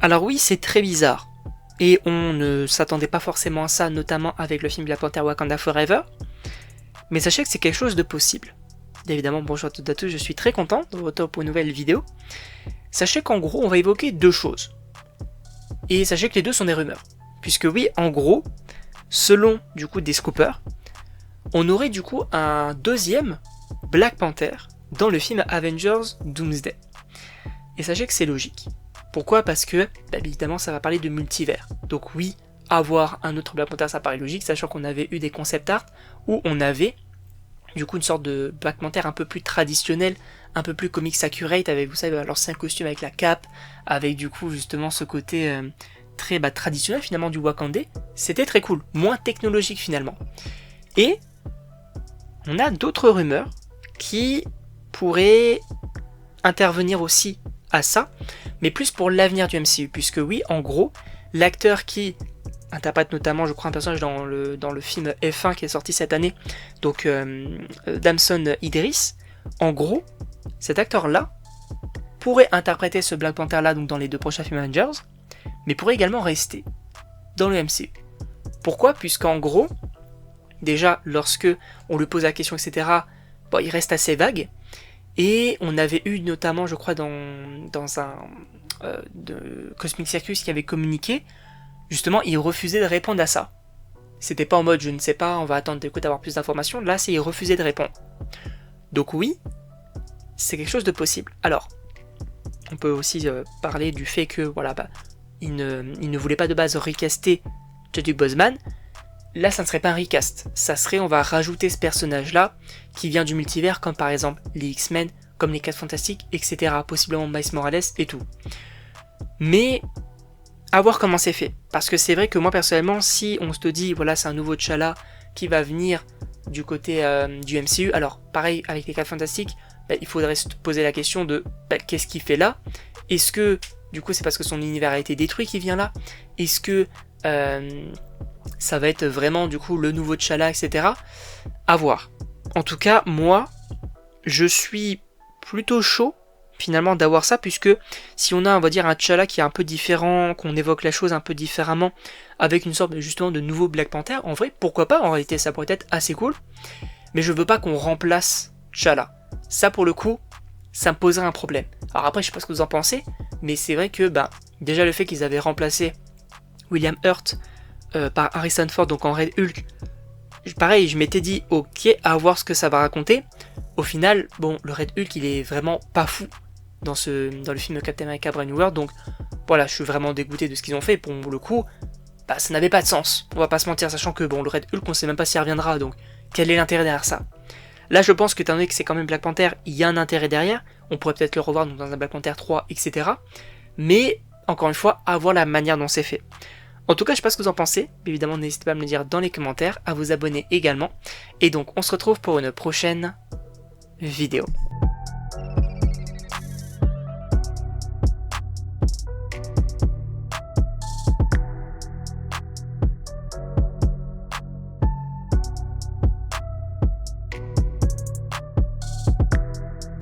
Alors oui, c'est très bizarre. Et on ne s'attendait pas forcément à ça, notamment avec le film Black Panther Wakanda Forever. Mais sachez que c'est quelque chose de possible. Évidemment, bonjour à toutes et à tous, je suis très content de vous retrouver pour une nouvelle vidéo. Sachez qu'en gros, on va évoquer deux choses. Et sachez que les deux sont des rumeurs. Puisque oui, en gros, selon du coup des scoopers, on aurait du coup un deuxième Black Panther dans le film Avengers Doomsday. Et sachez que c'est logique. Pourquoi ? Parce que, évidemment, ça va parler de multivers. Donc oui, avoir un autre Black Panther, ça paraît logique, sachant qu'on avait eu des concept art où on avait du coup une sorte de Black Panther un peu plus traditionnel, un peu plus comics accurate, avec, vous savez, l'ancien costume avec la cape, avec du coup justement ce côté très traditionnel finalement du Wakandais. C'était très cool, moins technologique finalement. Et on a d'autres rumeurs qui pourraient intervenir aussi à ça, mais plus pour l'avenir du MCU, puisque oui, en gros, l'acteur qui interprète notamment, je crois, un personnage dans le film F1 qui est sorti cette année, donc Damson Idris, en gros, cet acteur-là pourrait interpréter ce Black Panther-là donc dans les deux prochains films Avengers, mais pourrait également rester dans le MCU. Pourquoi ? Puisqu'en gros, déjà, lorsque on lui pose la question, etc., bon, il reste assez vague, et on avait eu notamment, je crois, dans un de Cosmic Circus qui avait communiqué, justement, il refusait de répondre à ça. C'était pas en mode je ne sais pas, on va attendre d'avoir plus d'informations. Là, c'est il refusait de répondre. Donc oui, c'est quelque chose de possible. Alors, on peut aussi parler du fait que voilà, il ne voulait pas de base recaster Chadwick Boseman. Là, ça ne serait pas un recast. Ça serait, on va rajouter ce personnage-là qui vient du multivers, comme par exemple les X-Men, comme les 4 Fantastiques, etc. Possiblement Miles Morales et tout. Mais à voir comment c'est fait. Parce que c'est vrai que moi personnellement, si on se dit, voilà, c'est un nouveau T'Challa qui va venir du côté du MCU, alors pareil avec les 4 Fantastiques, il faudrait se poser la question de qu'est-ce qu'il fait là ? Est-ce que du coup c'est parce que son univers a été détruit qu'il vient là ? Est-ce que ça va être vraiment du coup le nouveau T'Challa, etc. À voir. En tout cas, moi, je suis plutôt chaud finalement d'avoir ça, puisque si on a, on va dire, un T'Challa qui est un peu différent, qu'on évoque la chose un peu différemment, avec une sorte justement de nouveau Black Panther, en vrai, pourquoi pas, en réalité ça pourrait être assez cool, mais je veux pas qu'on remplace T'Challa. Ça pour le coup, ça me poserait un problème. Alors après, je sais pas ce que vous en pensez, mais c'est vrai que, déjà le fait qu'ils avaient remplacé William Hurt par Harrison Ford, donc en Red Hulk, pareil, je m'étais dit, ok, à voir ce que ça va raconter. Au final, bon, le Red Hulk, il est vraiment pas fou dans le film Captain America Brave New World, donc voilà, je suis vraiment dégoûté de ce qu'ils ont fait. Pour le coup, ça n'avait pas de sens, on va pas se mentir, sachant que bon, le Red Hulk, on sait même pas s'il reviendra, donc quel est l'intérêt derrière ça ? Là, je pense que étant donné que c'est quand même Black Panther, il y a un intérêt derrière, on pourrait peut-être le revoir donc, dans un Black Panther 3, etc. Mais, encore une fois, à voir la manière dont c'est fait. En tout cas, je sais pas ce que vous en pensez, mais évidemment n'hésitez pas à me le dire dans les commentaires, à vous abonner également, et donc on se retrouve pour une prochaine vidéo.